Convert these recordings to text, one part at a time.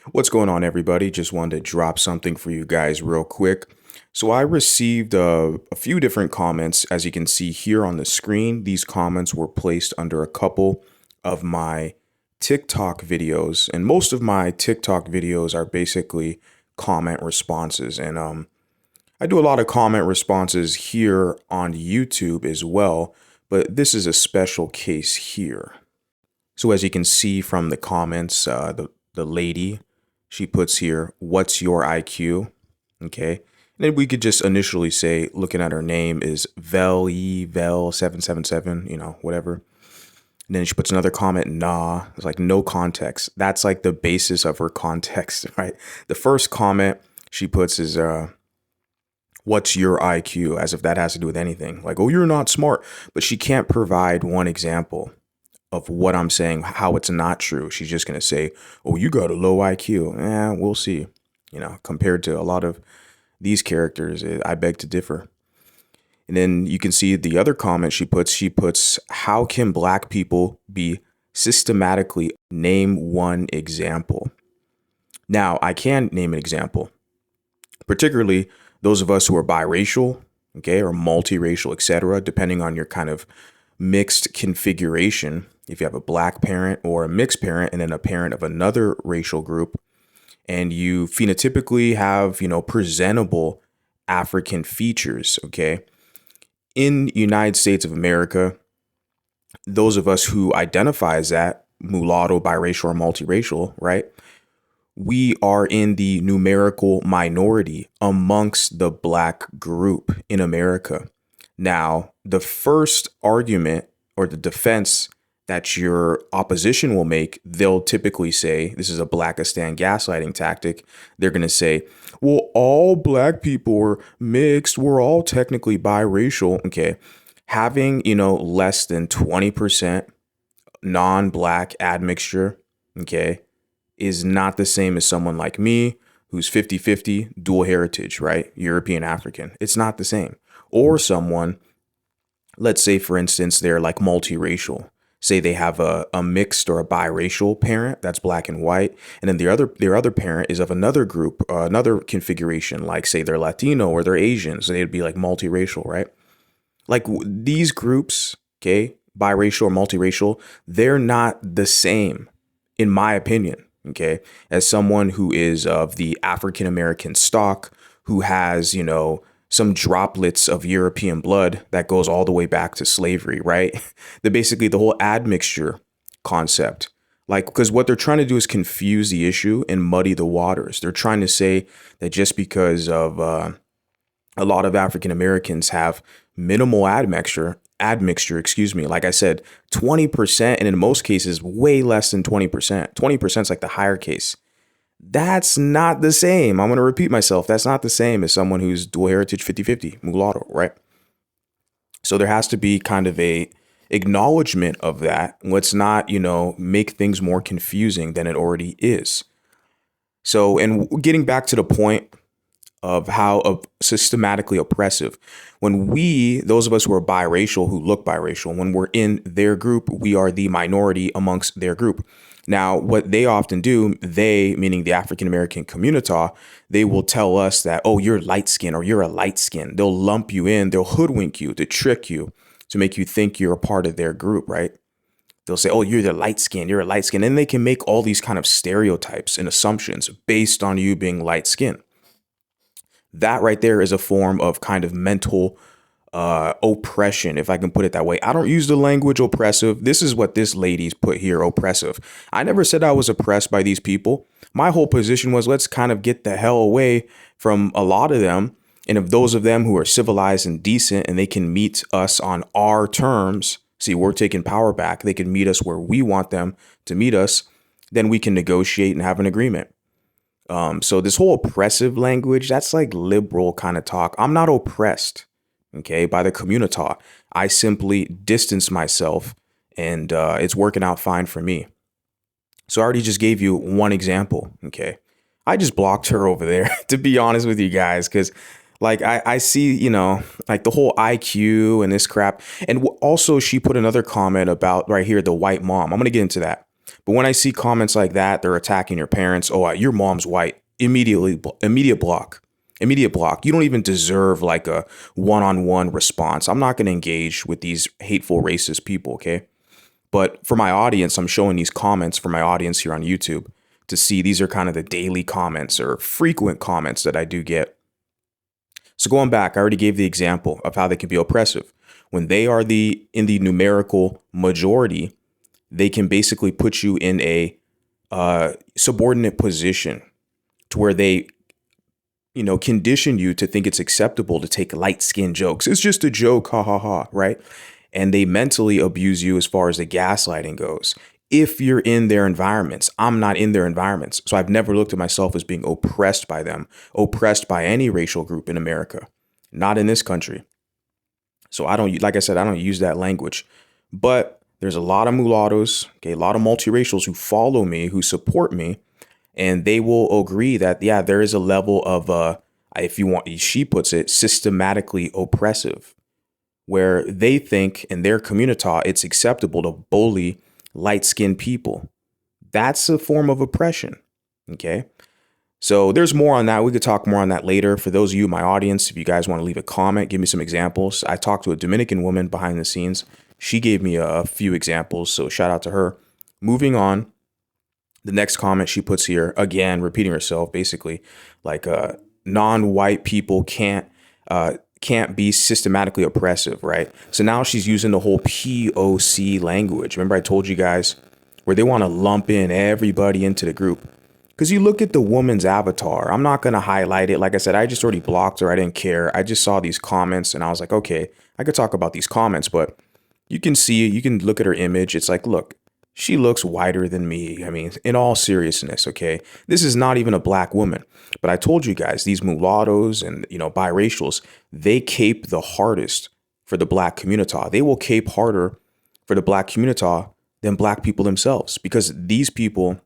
What's going on, everybody? Just wanted to drop something for you guys real quick. So I received a few different comments. As you can see here on the screen, these comments were placed under a couple of my TikTok videos. And most of my TikTok videos are basically comment responses. And I do a lot of comment responses here on YouTube as well. But this is a special case here. So as you can see from the comments, the lady, she puts here, "What's your IQ?" Okay. And then we could just initially say, looking at her name is Vel777, whatever. And then she puts another comment, "Nah." It's like no context. That's like the basis of her context, right? The first comment she puts is, "What's your IQ?" As if that has to do with anything. Like, "Oh, you're not smart." But she can't provide one example of what I'm saying, how it's not true. She's just going to say, "Oh, you got a low IQ." We'll see. Compared to a lot of these characters, I beg to differ. And then you can see the other comment she puts, "How can black people be systematically, name one example?" Now, I can name an example, particularly those of us who are biracial, okay, or multiracial, etc., depending on your kind of mixed configuration. If you have a black parent or a mixed parent and then a parent of another racial group, and you phenotypically have, presentable African features, okay? In United States of America, those of us who identify as that, mulatto, biracial, or multiracial, right? We are in the numerical minority amongst the black group in America. Now, the first argument or the defense that your opposition will make, they'll typically say, this is a Blackistan gaslighting tactic. They're going to say, "Well, all black people are mixed. We're all technically biracial." Okay. Having, less than 20% non-black admixture, okay, is not the same as someone like me who's 50-50 dual heritage, right? European African. It's not the same. Or someone, let's say, for instance, they're like multiracial. Say they have a mixed or a biracial parent that's black and white, and then their other parent is of another group, another configuration, like say they're Latino or they're Asian, so they'd be like multiracial, right? Like these groups, okay, biracial or multiracial, they're not the same, in my opinion, okay, as someone who is of the African American stock, who has, some droplets of European blood that goes all the way back to slavery, right? Basically the whole admixture concept. Like, because what they're trying to do is confuse the issue and muddy the waters. They're trying to say that just because of a lot of African Americans have minimal admixture, like I said, 20%, and in most cases, way less than 20%. 20% is like the higher case. That's not the same. I'm going to repeat myself. That's not the same as someone who's dual heritage 50-50, mulatto, right? So there has to be kind of a acknowledgement of that. Let's not, make things more confusing than it already is. So, and getting back to the point of how systematically oppressive, when those of us who are biracial, who look biracial, when we're in their group, we are the minority amongst their group. Now, what they often do, they, meaning the African American communitah, they will tell us that, "Oh, you're light skin," or "You're a light skin." They'll lump you in, they'll hoodwink you, to trick you, to make you think you're a part of their group, right? They'll say, "Oh, you're the light skin, you're a light skin." And they can make all these kind of stereotypes and assumptions based on you being light skin. That right there is a form of kind of mental oppression, if I can put it that way. I don't use the language oppressive. This is what this lady's put here, oppressive. I never said I was oppressed by these people. My whole position was, let's kind of get the hell away from a lot of them. And if those of them who are civilized and decent and they can meet us on our terms, see, we're taking power back, they can meet us where we want them to meet us, then we can negotiate and have an agreement. So this whole oppressive language, that's like liberal kind of talk. I'm not oppressed, okay, by the communitah. I simply distance myself, and it's working out fine for me. So I already just gave you one example, okay? I just blocked her over there, to be honest with you guys, because like I see, like the whole IQ and this crap. And also she put another comment about right here, the white mom. I'm going to get into that. But when I see comments like that, they're attacking your parents. Oh, your mom's white. Immediate block. Immediate block. You don't even deserve like a one-on-one response. I'm not going to engage with these hateful, racist people, okay? But for my audience, I'm showing these comments for my audience here on YouTube to see these are kind of the daily comments or frequent comments that I do get. So going back, I already gave the example of how they can be oppressive. When they are in the numerical majority, they can basically put you in a subordinate position to where they, condition you to think it's acceptable to take light skin jokes. It's just a joke, ha ha ha, right? And they mentally abuse you as far as the gaslighting goes. If you're in their environments, I'm not in their environments. So I've never looked at myself as being oppressed by them, oppressed by any racial group in America, not in this country. So I don't, like I said, I don't use that language. But there's a lot of mulattoes, okay, a lot of multiracials who follow me, who support me, and they will agree that, yeah, there is a level of, if you want, she puts it, systematically oppressive, where they think in their communitah it's acceptable to bully light-skinned people. That's a form of oppression, okay? So there's more on that. We could talk more on that later. For those of you, my audience, if you guys want to leave a comment, give me some examples. I talked to a Dominican woman behind the scenes. She gave me a few examples, so shout out to her. Moving on, the next comment she puts here, again, repeating herself, basically, like non-white people can't be systematically oppressive, right? So now she's using the whole POC language. Remember I told you guys where they want to lump in everybody into the group. Because you look at the woman's avatar, I'm not going to highlight it. Like I said, I just already blocked her. I didn't care. I just saw these comments and I was like, okay, I could talk about these comments, but you can see, you can look at her image. It's like, look, she looks whiter than me. I mean, in all seriousness, okay? This is not even a black woman. But I told you guys, these mulattoes and, biracials, they cape the hardest for the black communitah. They will cape harder for the black communitah than black people themselves. Because these people,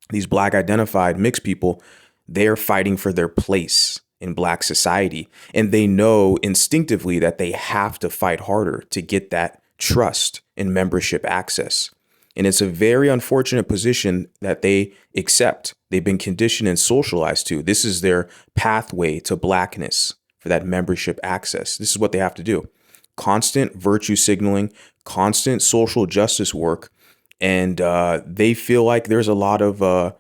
these black identified mixed people, they're fighting for their place in black society. And they know instinctively that they have to fight harder to get that trust and membership access. And it's a very unfortunate position that they accept. They've been conditioned and socialized to. This is their pathway to blackness for that membership access. This is what they have to do. Constant virtue signaling, constant social justice work. And they feel like there's a lot of,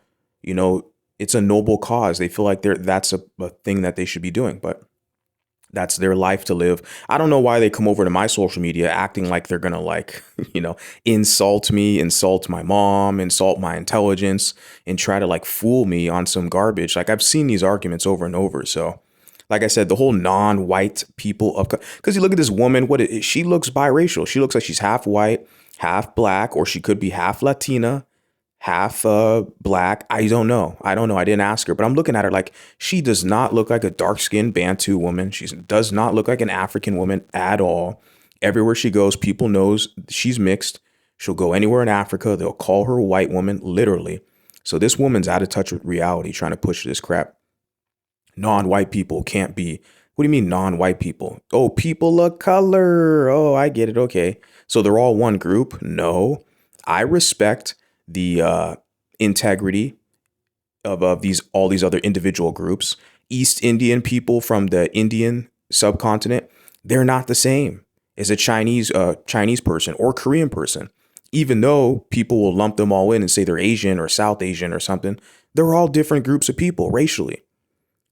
it's a noble cause. They feel like that's a thing that they should be doing. But that's their life to live. I don't know why they come over to my social media acting like they're going to insult me, insult my mom, insult my intelligence, and try to fool me on some garbage. Like I've seen these arguments over and over. So like I said, the whole non-white people because you look at this woman, she looks biracial. She looks like she's half white, half black, or she could be half Latina, half black. I don't know. I didn't ask her, but I'm looking at her like she does not look like a dark-skinned Bantu woman. She does not look like an African woman at all. Everywhere she goes, people knows she's mixed. She'll go anywhere in Africa. They'll call her a white woman, literally. So this woman's out of touch with reality, trying to push this crap. Non-white people can't be. What do you mean non-white people? Oh, people of color. Oh, I get it. Okay. So they're all one group? No. I respect the integrity of all these other individual groups. East Indian people from the Indian subcontinent, they're not the same as a Chinese person or Korean person. Even though people will lump them all in and say they're Asian or South Asian or something, they're all different groups of people racially.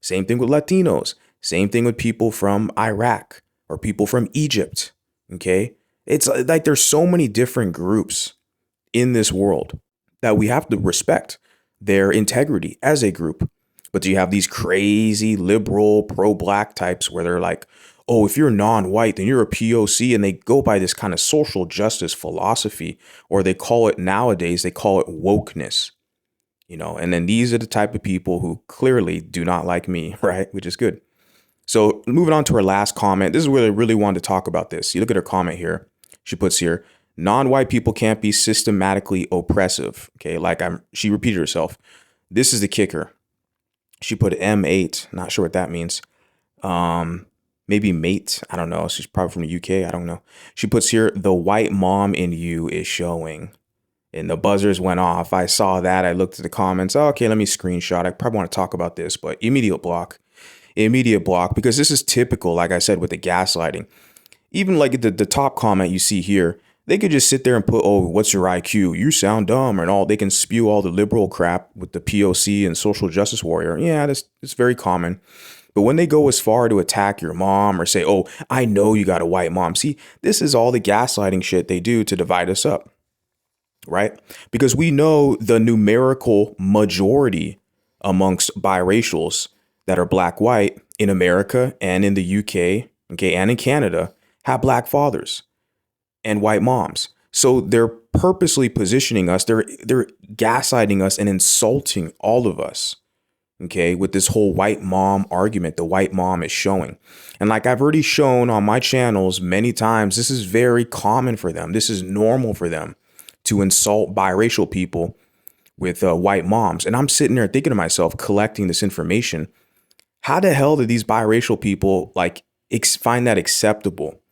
Same thing with Latinos. Same thing with people from Iraq or people from Egypt. Okay, it's like there's so many different groups in this world that we have to respect their integrity as a group. But do you have these crazy liberal pro-black types where they're like, oh, if you're non-white, then you're a POC, and they go by this kind of social justice philosophy, or they call it nowadays, they call it wokeness, and then these are the type of people who clearly do not like me, right? Which is good. So moving on to her last comment, this is where I really wanted to talk about this. You look at her comment here. She puts here, non-white people can't be systematically oppressive. Okay, she repeated herself. This is the kicker. She put M8. Not sure what that means. Maybe mate. I don't know. She's probably from the UK. I don't know. She puts here, the white mom in you is showing. and the buzzers went off. I saw that. I looked at the comments. Oh, okay, let me screenshot. I probably want to talk about this, but immediate block, because this is typical, like I said, with the gaslighting. Even like the top comment you see here, they could just sit there and put, oh, what's your IQ? You sound dumb, and all. They can spew all the liberal crap with the POC and social justice warrior. Yeah, it's very common. But when they go as far to attack your mom or say, oh, I know you got a white mom. See, this is all the gaslighting shit they do to divide us up, right? Because we know the numerical majority amongst biracials that are black, white in America and in the UK, okay, and in Canada have black fathers and white moms. So they're purposely positioning us. They're gaslighting us and insulting all of us. Okay, with this whole white mom argument, the white mom is showing. And like I've already shown on my channels many times, this is very common for them. This is normal for them to insult biracial people with white moms. And I'm sitting there thinking to myself, collecting this information. How the hell did these biracial people like find that acceptable?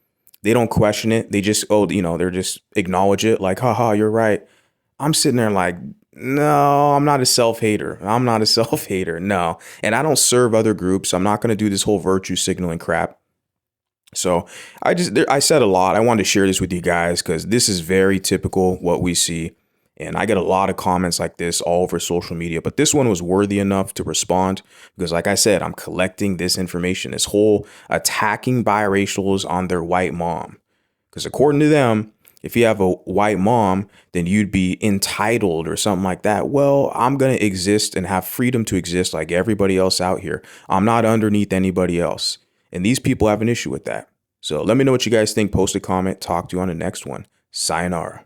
They don't question it. They just, they're just acknowledge it like, haha, you're right. I'm sitting there like, no, I'm not a self-hater. I'm not a self-hater. No. And I don't serve other groups. I'm not going to do this whole virtue signaling crap. So I said a lot. I wanted to share this with you guys because this is very typical what we see. And I get a lot of comments like this all over social media, but this one was worthy enough to respond because, like I said, I'm collecting this information, this whole attacking biracials on their white mom. Because according to them, if you have a white mom, then you'd be entitled or something like that. Well, I'm going to exist and have freedom to exist like everybody else out here. I'm not underneath anybody else. And these people have an issue with that. So let me know what you guys think. Post a comment. Talk to you on the next one. Sayonara.